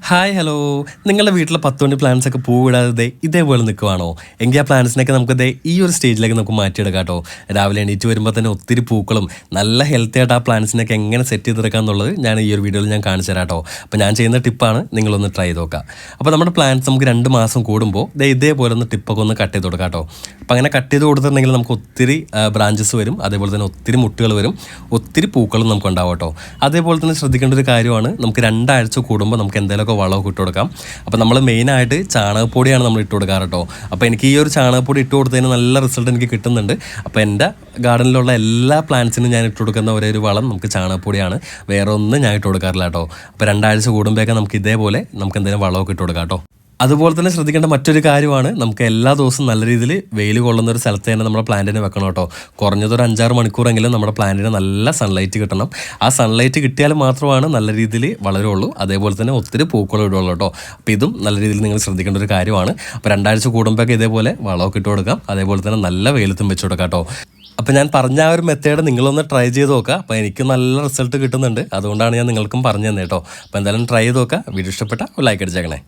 Hi hello നിങ്ങളുടെ വീട്ടിലെ 10 മണി plants ഒക്കെ പൂവിടാതെ ഇതേപോലെ നിൽക്കുവാണോ? എങ്കിൽ ആ പ്ലാന്റ്സിനൊക്കെ നമുക്ക് ഈ ഒരു സ്റ്റേജിലേക്ക് നമുക്ക് മാറ്റിയെടുക്കാം കേട്ടോ. രാവിലെ എണീറ്റ് വരുമ്പോൾ തന്നെ ഒത്തിരി പൂക്കളും നല്ല ഹെൽത്തി ആയിട്ട് ആ പ്ലാന്റ്സിനൊക്കെ എങ്ങനെ സെറ്റ് ചെയ്തെടുക്കാം എന്നുള്ളത് ഞാൻ ഈ ഒരു വീഡിയോയിൽ ഞാൻ കാണിച്ചു തരാം കേട്ടോ. അപ്പോൾ ഞാൻ ചെയ്യുന്ന ടിപ്പാണ്, നിങ്ങളൊന്ന് ട്രൈ ചെയ്ത് നോക്കുക. അപ്പോൾ നമ്മുടെ പ്ലാന്റ്സ് നമുക്ക് 2 മാസം കൂടുമ്പോൾ ഇതേപോലെ ഒന്ന് ടിപ്പൊക്കെ ഒന്ന് കട്ട് ചെയ്ത് കൊടുക്കാം കേട്ടോ. അപ്പോൾ അങ്ങനെ കട്ട് ചെയ്ത് കൊടുത്തിട്ടുണ്ടെങ്കിൽ നമുക്ക് ഒത്തിരി ബ്രാഞ്ചസ് വരും, അതേപോലെ തന്നെ ഒത്തിരി മുട്ടുകൾ വരും, ഒത്തിരി പൂക്കളും നമുക്ക് ഉണ്ടാവും കേട്ടോ. അതേപോലെ തന്നെ ശ്രദ്ധിക്കേണ്ട ഒരു കാര്യമാണ്, നമുക്ക് 2 ആഴ്ച കൂടുമ്പോൾ നമുക്ക് എന്തെങ്കിലുമൊക്കെ വളമൊക്കെ ഇട്ട് കൊടുക്കാം. അപ്പോൾ നമ്മൾ മെയിനായിട്ട് ചാണകപ്പൊടിയാണ് നമ്മൾ ഇട്ട് കൊടുക്കാറ് കേട്ടോ. അപ്പോൾ എനിക്ക് ഈ ഒരു ചാണകപ്പൊടി ഇട്ട് കൊടുത്തതിന് നല്ല റിസൾട്ട് എനിക്ക് കിട്ടുന്നുണ്ട്. അപ്പോൾ എൻ്റെ ഗാർഡനിലുള്ള എല്ലാ പ്ലാന്റ്സിനും ഞാൻ ഇട്ട് കൊടുക്കുന്ന ഒരേ ഒരു വളം നമുക്ക് ചാണകപ്പൊടിയാണ്, വേറെ ഒന്നും ഞാൻ ഇട്ട് കൊടുക്കാറില്ല കേട്ടോ. അപ്പോൾ 2 ആഴ്ച കൂടുമ്പോഴൊക്കെ നമുക്ക് ഇതേപോലെ നമുക്ക് എന്തെങ്കിലും വളമൊക്കെ ഇട്ട് കൊടുക്കാം കേട്ടോ. അതുപോലെ തന്നെ ശ്രദ്ധിക്കേണ്ട മറ്റൊരു കാര്യമാണ്, നമുക്ക് എല്ലാ ദിവസവും നല്ല രീതിയിൽ വെയിൽ കൊള്ളുന്ന ഒരു സ്ഥലത്ത് തന്നെ നമ്മുടെ പ്ലാന്റിനെ വെക്കണം കേട്ടോ. കുറഞ്ഞതൊരു 5-6 മണിക്കൂറെങ്കിലും നമ്മുടെ പ്ലാന്റിന് നല്ല സൺലൈറ്റ് കിട്ടണം. ആ സൺലൈറ്റ് കിട്ടിയാൽ മാത്രമാണ് നല്ല രീതിയിൽ വളരുള്ളൂ, അതേപോലെ തന്നെ ഒത്തിരി പൂക്കളും ഇടുള്ളൂ കേട്ടോ. അപ്പോൾ ഇതും നല്ല രീതിയിൽ നിങ്ങൾ ശ്രദ്ധിക്കേണ്ട ഒരു കാര്യമാണ്. അപ്പോൾ 2 ആഴ്ച കൂടുമ്പോഴൊക്കെ ഇതേപോലെ വളമൊക്കെ ഇട്ട് കൊടുക്കാം, അതേപോലെ തന്നെ നല്ല വെയിലത്തും വെച്ച് കൊടുക്കാം കേട്ടോ. അപ്പോൾ ഞാൻ പറഞ്ഞ ആ ഒരു മെത്തേഡ് നിങ്ങളൊന്ന് ട്രൈ ചെയ്ത് നോക്കുക. അപ്പോൾ എനിക്ക് നല്ല റിസൾട്ട് കിട്ടുന്നുണ്ട്, അതുകൊണ്ടാണ് ഞാൻ നിങ്ങൾക്കും പറഞ്ഞു തന്നെ കേട്ടോ. അപ്പോൾ എന്തായാലും ട്രൈ ചെയ്ത് നോക്കുക. വീഡിയോ ഇഷ്ടപ്പെട്ട ലൈക്ക് അടിച്ചേക്കണേ.